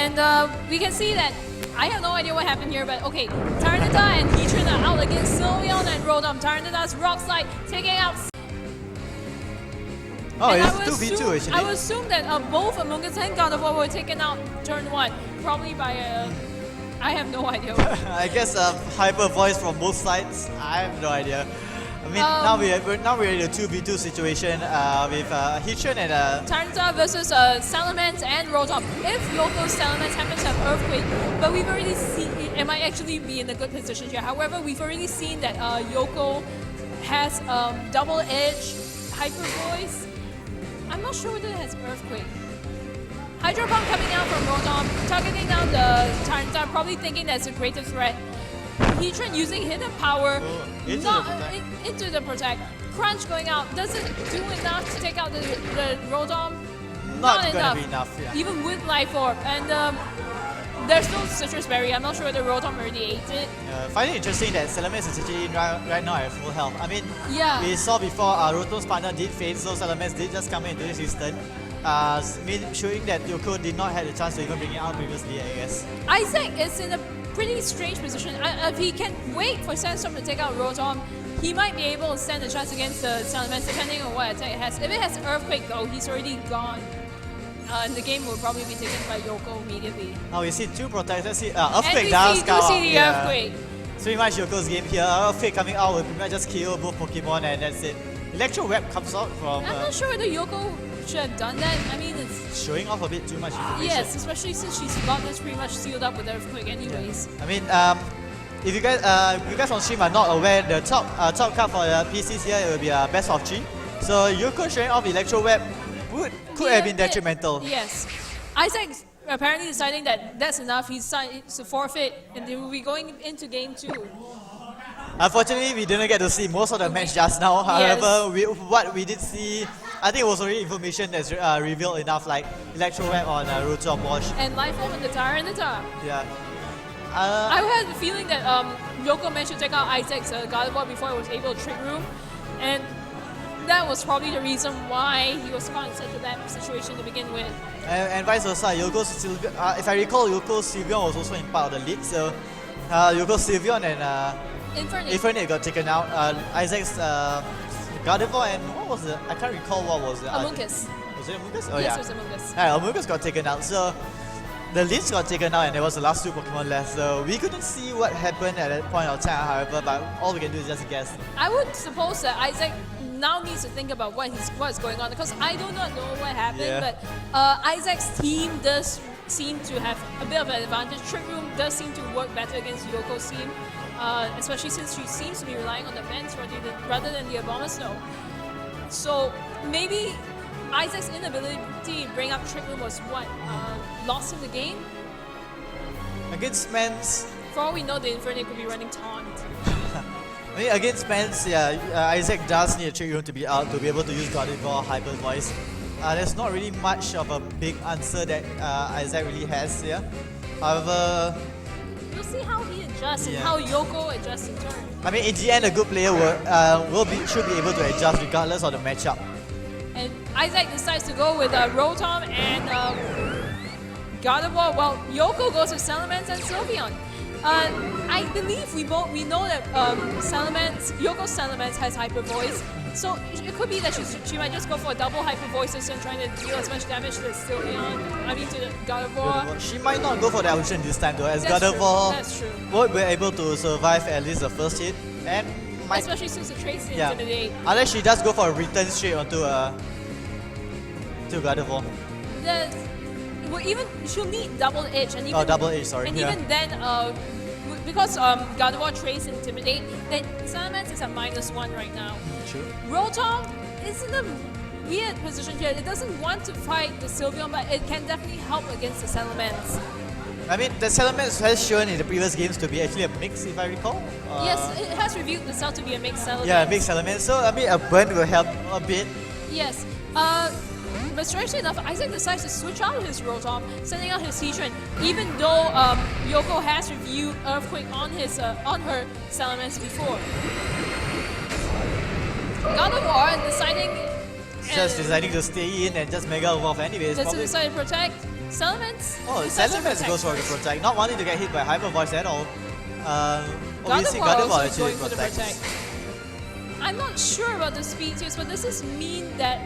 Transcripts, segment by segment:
And we can see that I have no idea what happened here, but okay, Tyranitar and Heatran are out against Sylveon and Rotom. Tyranitar's Rock Slide taking out. Oh, and it's 2v2 actually. I would assume that both Among Us and Gardevoir were taken out turn 1, probably by I have no idea. I guess hyper voice from both sides. I have no idea. I mean, now we're in a 2v2 situation with Heatran and Tyranitar versus Salamence and Rotom. If Yoko's Salamence happens to have Earthquake, but we've already seen it might actually be in a good position here. However, we've already seen that Yoko has Double Edge, Hyper Voice. I'm not sure whether it has Earthquake. Hydro Pump coming out from Rotom, targeting down the Tyranitar, probably thinking that's a greater threat. Heatran using Hidden Power into the Protect. Crunch going out doesn't do enough to take out the Rotom. Not gonna be enough, yeah. Even with Life Orb. And there's no Citrus Berry. I'm not sure whether Rotom already ate it. I find it interesting that Salamence is actually right now at full health. I mean, yeah. We saw before Rotom's partner did faint, so Salamence did just come into this instant. Showing that Yoko did not have the chance to even bring it out previously, I guess. Isaac is in a pretty strange position. If he can wait for Sandstorm to take out Rotom, he might be able to stand a chance against the Salamence depending on what attack it has. If it has Earthquake though, he's already gone. And the game will probably be taken by Yoko immediately. Now we see two Protects. Let's see, Earthquake does come out. See the Earthquake. So pretty much Yoko's game here. Earthquake coming out will pretty much just KO both Pokemon and that's it. Electro Web comes out from... I'm not sure whether Yoko should have done that. I mean, it's... showing off a bit too much information. Yes, especially since she's got this pretty much sealed up with Earthquake anyways. Yeah. I mean, if you guys on stream are not aware, the top card for the PCs here will be Best of 3. So Yoko showing off Electro Web could have been detrimental. Yes. Isaac's apparently deciding that that's enough. He's to forfeit and they will be going into game 2. Unfortunately, we didn't get to see most of the match just now. However, what we did see, I think it was already information that's revealed enough, like Electro Web on Rotom Wash. And Life Orb on the Tyranitar. Yeah. I had the feeling that Yoko managed to take out Isaac's Gardevoir before he was able to Trick Room. And that was probably the reason why he was caught in such a bad situation to begin with. And vice versa, Yoko's if I recall, Yoko's Sylveon was also in part of the league. So Yoko's Sylveon and Infernape got taken out. Isaac's Gardevoir and what was it? I can't recall what was it. Amoonguss. Was it Amoonguss? Oh, yes, yeah. it was Amoonguss. Yeah, Amoonguss got taken out. So the Lynch got taken out and there was the last 2 Pokemon left. So we couldn't see what happened at that point of time, however, but all we can do is just guess. I would suppose that Isaac now needs to think about what's going on because I do not know what happened, but Isaac's team does seem to have a bit of an advantage. Trick Room does seem to work better against Yoko's team, especially since she seems to be relying on the vents rather than the Abomasnow. So maybe Isaac's inability to bring up Trick Room was what lost him the game. Against Mans, for all we know, the Infernape could be running Taunt. I mean, against Mans, Isaac does need a Trick Room to be out to be able to use Gardevoir Hyper Voice. There's not really much of a big answer that Isaac really has here. However, we'll see how he adjusts and how Yoko adjusts in turn. I mean, in the end, a good player should be able to adjust regardless of the matchup. And Isaac decides to go with Rotom and Gardevoir. Well, Yoko goes with Salamence and Sylveon. I believe we know that Yoko's Salamence has Hyper Voice, so it could be that she might just go for a double Hyper Voice and trying to deal as much damage to Sylveon. I mean to the Gardevoir. She might not go for the option this time though, as Gardevoir won't be able to survive at least the first hit, and especially since the trace intimidate. Unless she does go for a return straight onto Gardevoir. Even she'll need Double Edge and even Double Edge, sorry. And even then, because Gardevoir Trace Intimidate, then Salamence is at -1 right now. True. Rotom is in a weird position here. It doesn't want to fight the Sylveon, but it can definitely help against the Salamence. I mean, the Salamence has shown in the previous games to be actually a mix, if I recall. Yes, it has revealed itself to be a mixed Salamence. Yeah, a mixed Salamence. So I mean, a burn will help a bit. Yes. But strangely enough, Isaac decides to switch out his Rotom, sending out his Heatran, even though Yoko has reviewed Earthquake on her Salamence before. Gardevoir deciding to stay in and just Mega Evolve anyways. That's a decided Protect. Salamence. Oh, Salamence goes for the protect, not wanting to get hit by Hyper Voice at all. Obviously, Gardevoir actually going for the protect. I'm not sure about the speed tiers, but does this mean that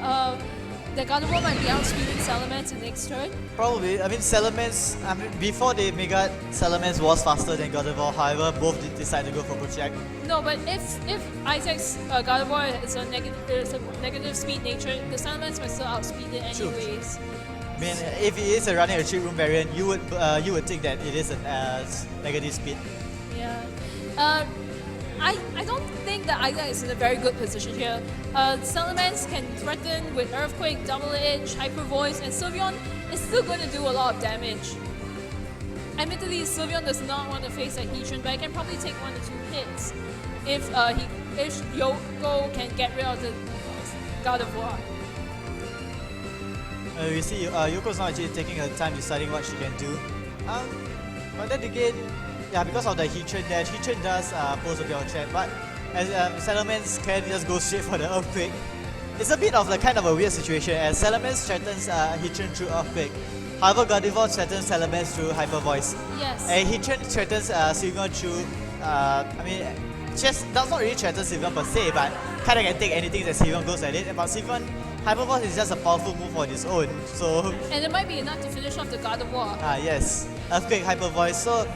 that Gardevoir might be outspeeding Salamence in next turn? Probably. I mean, Salamence, before they Mega, Salamence was faster than Gardevoir. However, both did decide to go for protect. No, but if Isaac's Gardevoir is a negative speed nature, the Salamence might still outspeed it anyways. True. I mean, if it is running a Trick Room variant, you would think that it is a negative speed. Yeah. I don't think that Isaac is in a very good position here. Salamence can threaten with Earthquake, Double Edge, Hyper Voice, and Sylveon is still going to do a lot of damage. Admittedly, Sylveon does not want to face a Heatran, but he can probably take 1 or 2 hits if Yoko can get rid of the Gardevoir. We see Yoko's not actually taking her time deciding what she can do. But then again, yeah, because of the Heatran dash, Heatran does pose a bit of a threat, but as Salamence can just go straight for the Earthquake. It's a bit of like kind of a weird situation as Salamence threatens Heatran through Earthquake. However, Gardevoir threatens Salamence through Hyper Voice. Yes. And Heatran threatens Sylveon through, I mean, just does not really threaten Sylveon per se, but kind of can take anything that Sylveon goes at it. But Sylveon, Hyper Voice is just a powerful move on its own, so... And it might be enough to finish off the Gardevoir. Yes. Earthquake, Hyper Voice, so...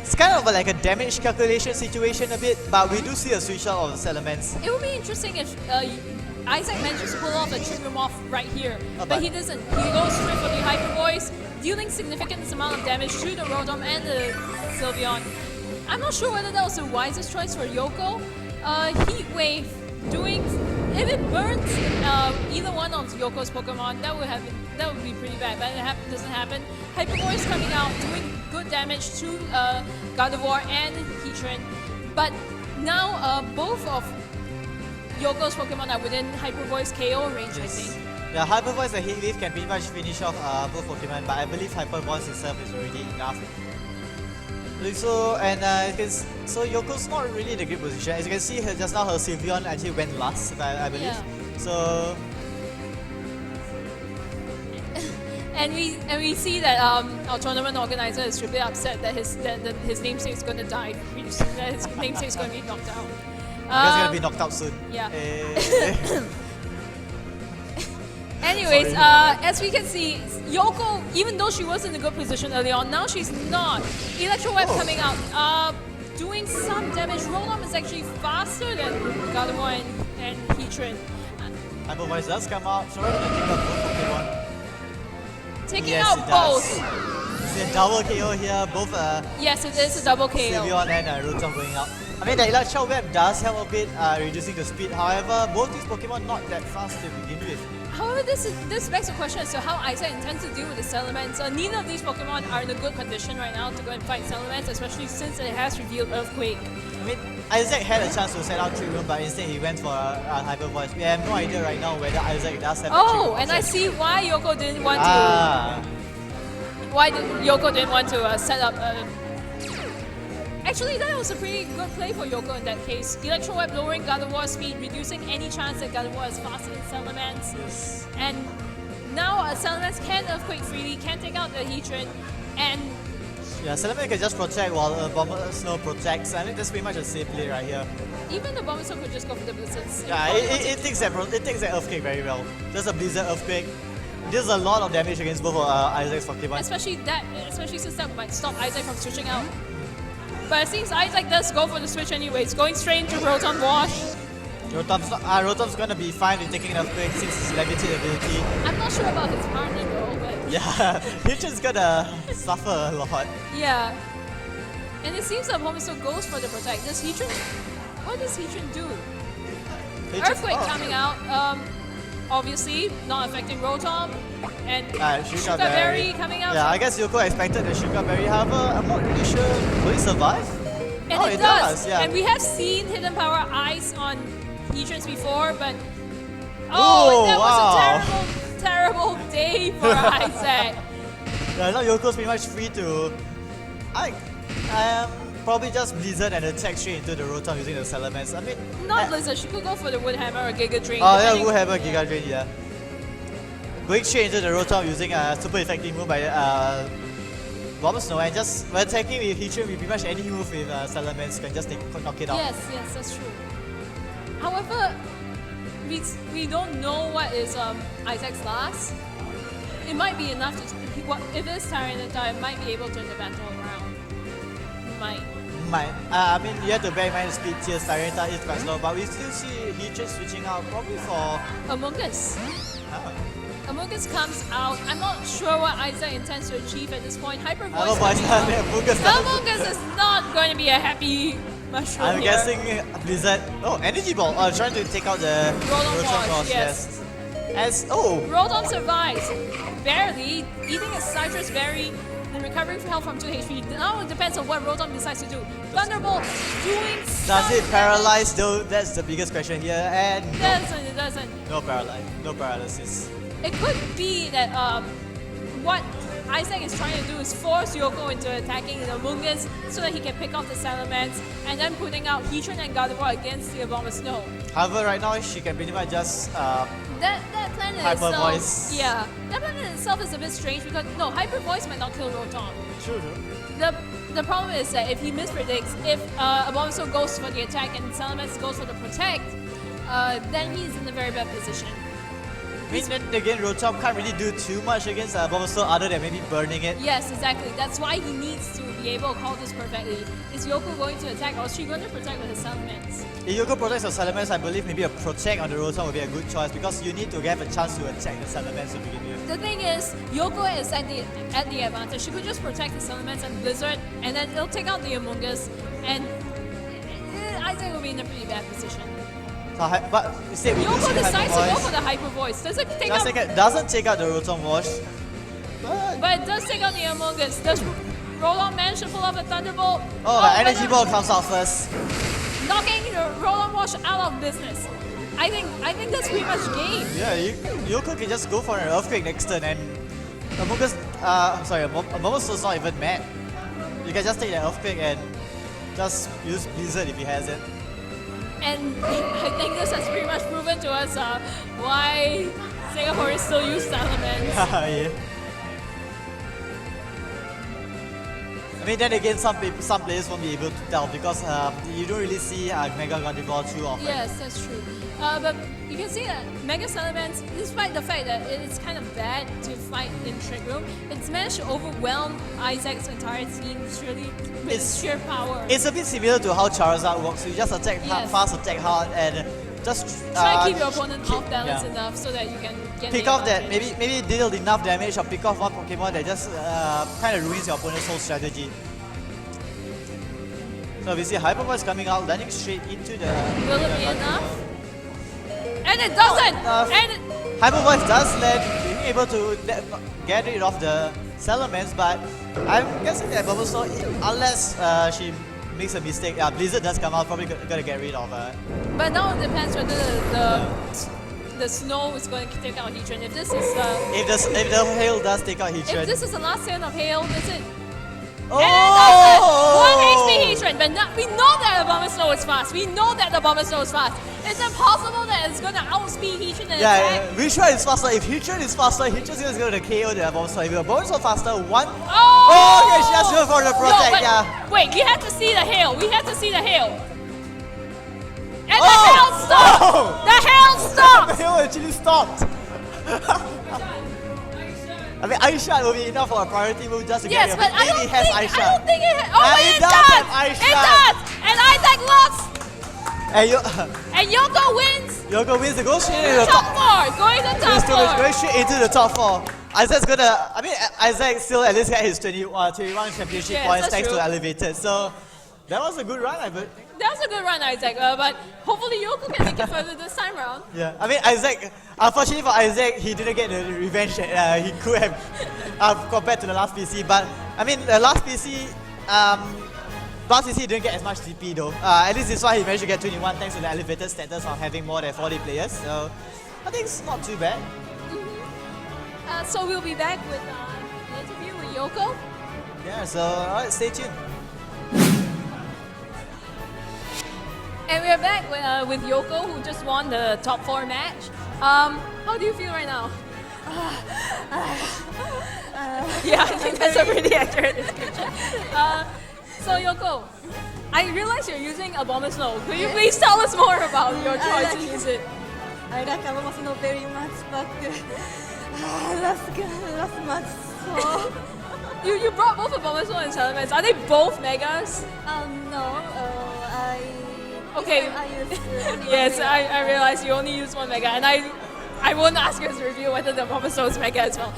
It's kind of like a damage calculation situation a bit, but we do see a switch out of Salamence. It would be interesting if Isaac manages to pull off a Trick Room off right here, but he doesn't. He goes straight for the Hyper Voice, dealing significant amount of damage to the Rotom and the Sylveon. I'm not sure whether that was the wisest choice for Yoko. Heat Wave, if it burns either one of Yoko's Pokemon, that would be pretty bad, but it doesn't happen. Hyper Voice coming out, doing good damage to Gardevoir and Heatran, but now both of Yoko's Pokemon are within Hyper Voice KO range, I think. Yeah, Hyper Voice and Heat Wave can pretty much finish off both Pokemon, but I believe Hyper Voice itself is already enough. So so Yoko's not really in a great position. As you can see, just now her Sylveon actually went last, I believe. Yeah. So. And we see that our tournament organizer is really upset that his namesake is going to die pretty soon. That his namesake is going to be knocked out. He's going to be knocked out soon. Yeah. Anyways, as we can see, Yoko, even though she was in a good position early on, now she's not. Electro Web coming out, doing some damage. Rotom is actually faster than Gardevoir and Heatran. Hyper Voice does come out, so we're going to take out both Pokemon. Taking out both. It's a double KO here, both yes, it is a double KO. Sylveon and Rotom going out. I mean, the Electro Web does help a bit, reducing the speed. However, both these Pokemon not that fast to begin with. However, this begs the question as to how Isaac intends to deal with the Salamence. Neither of these Pokemon are in a good condition right now to go and fight Salamence, especially since it has revealed Earthquake. I mean, Isaac had a chance to set out Trick Room, but instead he went for a Hyper Voice. We have no idea right now whether Isaac does have a Trick Room and option. I see why Yoko didn't want to... Why Yoko didn't want to set up Actually, that was a pretty good play for Yoko in that case. Electro Web lowering Gardevoir's speed, reducing any chance that Gardevoir is faster than Salamence. Yes. And now Salamence can Earthquake freely, can take out the Heatran, and... Yeah, Salamence can just protect while Bombasnow protects. I think that's pretty much a safe play right here. Even the Bombasnow could just go for the Blizzards. Yeah, it takes that Earthquake very well. Just a Blizzard Earthquake. Deals a lot of damage against both Isaac's Pokemon. Especially since that might stop Isaac from switching out. But it seems Isaac does go for the switch anyways, going straight into Rotom Wash. Rotom's gonna be fine with taking an Earthquake since his Levitate ability. I'm not sure about his partner though, but... Yeah, Heatran's gonna suffer a lot. Yeah. And it seems that Bombasnow goes for the Protect. What does Heatran do? Earthquake coming out. Obviously, not affecting Rotom. And Sugar Berry coming out. Yeah, I guess Yoko expected the Sugar Berry. However, I'm not really sure. Will it survive? And it does. Yeah. And we have seen Hidden Power Ice on Heatrans before, but... that was a terrible day for Isaac. Yeah, now Yoko's pretty much free to... probably just Blizzard and attack straight into the Rotom using the Salamence. I mean... Not Blizzard, she could go for the Wood Hammer or Giga Drain. Oh yeah, Wood Hammer, Giga Drain, yeah. going straight into the Rotom using a super effective move by Bomb Snow, and just when attacking with Heatran with pretty much any move with Salamence can just knock it out. Yes, that's true. However, we don't know what is Isaac's last. It might be enough to, if it's Tyranitar, it might be able to turn the battle around. Might. I mean, you have to bear in mind the speed tiers. Tyranitar is quite slow, but we still see Heatran switching out probably for Amogus. Amogus comes out. I'm not sure what Isaac intends to achieve at this point. Hyper Voice. Amogus is not going to be a happy mushroom. I'm guessing Blizzard. Oh, Energy Ball. Trying to take out the Rotom Wash. Yes. Rotom survives. Barely. Eating a Citrus Berry. And recovering health from 2 HP. Now it depends on what Rotom decides to do. Thunderbolt doing Does it paralyze though? That's the biggest question here. And it doesn't. No paralysis. It could be that what Isaac is trying to do is force Yoko into attacking the Amogus so that he can pick off the Salamence and then putting out Heatran and Gardevoir against the Bomb Snow. However, right now she can pretty much just that plan in Hyper itself, Voice. Yeah, that plan in itself is a bit strange because no, Hyper Voice might not kill Rotom. True. The problem is that if he mispredicts, if a Bomb Snow goes for the attack and Salamence goes for the protect, then he's in a very bad position. I mean, then again, Rotom can't really do too much against Bulbasaur other than maybe burning it. Yes, exactly. That's why he needs to be able to call this perfectly. Is Yoko going to attack or is she going to protect with her Salamence? If Yoko protects her Salamence, I believe maybe a protect on the Rotom would be a good choice because you need to have a chance to attack the Salamence to begin with. The thing is, Yoko is at the advantage. She could just protect the Salamence and Blizzard and then it'll take out the Amogus and Isaac will be in a pretty bad position. But Yoko decides to go for the Hyper Voice. Doesn't take out the Rotom Wash. But it does take out the Amogus. Does Rotom manage to pull off the Thunderbolt? The Energy Ball comes out first. Knocking the Rotom Wash out of business. I think that's pretty much game. Yeah, Yoko can just go for an Earthquake next turn and Amogus, Bulbasaur's not even mad. You can just take the Earthquake and just use Blizzard if he has it. And I think this has pretty much proven to us why Singaporeans still use Salamence. Yeah. I mean, then again, some players won't be able to tell because you don't really see Mega Gardevoir too often. Yes, that's true. But you can see that Mega Salamence, despite the fact that it's kind of bad to fight in Trick Room, it's managed to overwhelm Isaac's entire team really with sheer power. It's a bit similar to how Charizard works. You just attack fast, attack hard, and just try to keep your opponent off balance enough so that you can get pick off that maybe deal enough damage or pick off one Pokemon that just kind of ruins your opponent's whole strategy. So we see Hyper Voice coming out, landing straight into the. Will it be enough? And it doesn't! Hyper Voice does land, being able to get rid of the Salamence, but I'm guessing that Bulbasaur, unless she makes a mistake, Blizzard does come out, probably gonna get rid of her. But now it depends whether the snow is going to take out Heatran. If this is if the hail does take out Heatran. If this is the last turn of hail, is it? Oh! And 1 HP Heatran, but we know that the Bomb Snow is fast. We know that the Bomb Snow is fast. It's impossible that it's going to outspeed Heatran and attack. Which one is faster? If Heatran is faster, Heatran is going to KO the Bomb Snow. If the Bomb Snow faster, one. Oh! Okay, she has to go for the protect. No, wait, we have to see the hail. We have to see the hail. And the hail stopped. Oh! The hail stopped. The hail actually stopped. I mean, Ice Shard will be enough for a priority move just to get it. But I don't think it has. Oh, it does! It does! And Isaac lost! And Yoko wins! Yoko wins. It goes straight into the top 4! Going to the top 4! Going straight into the top 4. Isaac's gonna. I mean, Isaac still at least got his 21 championship points thanks to Elevated. So that was a good run, I bet. That was a good run, Isaac. But hopefully Yoko can make it further this time around. Yeah, I mean, Isaac. Unfortunately for Isaac, he didn't get the revenge that he could have compared to the last PC. But I mean, the last PC didn't get as much TP though. At least this one he managed to get 21 thanks to the elevated status of having more than 40 players. So I think it's not too bad. So we'll be back with an interview with Yoko. Yeah, so alright, stay tuned. And we're back with Yoko, who just won the top 4 match. How do you feel right now? Yeah, I think that's a pretty accurate description. So Yoko, I realize you're using Abomasnow. Could you please tell us more about your choice to use it? I like Abomasnow very much, but last match, so... You brought both Abomasnow and Salamence. Are they both Megas? No, Okay. I used only Yes, one I realize you only use one Mega, and I won't ask you to review whether the Abomasnow is Mega as well.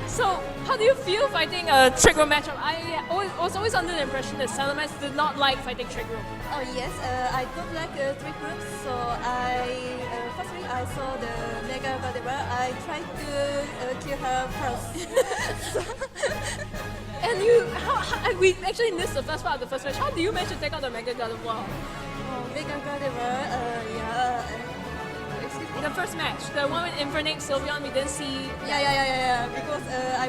So, how do you feel fighting a Trick Room matchup? I was always under the impression that Salamence did not like fighting Trick Room. Oh yes, I don't like trick rooms, so firstly I saw the Mega Gardevoir. I tried to kill her first. And we actually missed the first part of the first match. How do you manage to take out the Mega Gardevoir? Mega Gardevoir, yeah. The first match, the one with Infernape, Sylveon, we didn't see. Yeah. Because I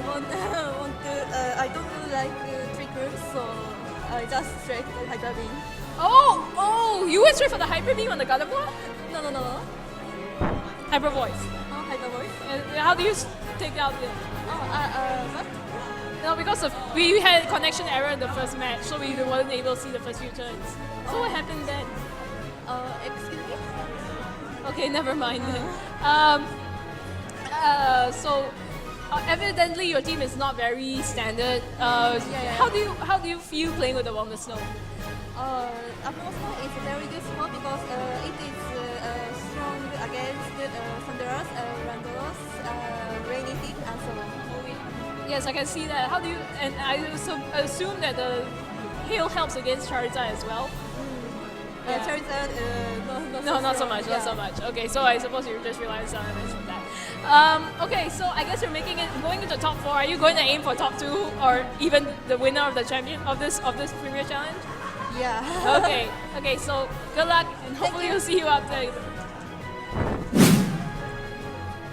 I don't do like trick rooms, so I just straight Hyper Beam. Oh, you went straight for the Hyper Beam on the Gardevoir? No. Hyper Voice. Oh, Hyper Voice. And how do you take out the? What? No, because we had connection error in the first match, so we weren't able to see the first few turns. So what happened then? Excuse me? Okay, never mind then. So evidently your team is not very standard. How do you feel playing with the Abomasnow? Abomasnow is very useful because it is strong against Thunderous, Randolos, Rainy Thing, and so on. Yes, I can see that. How do you? And I assume that the hail helps against Charizard as well. Charizard, not so much. Okay, so I suppose you just rely on Salamence on that. Okay, so I guess you're going into top 4. Are you going to aim for top 2 or even the winner of the champion of this Premier Challenge? Yeah. Okay, so good luck and hopefully we'll see you up there.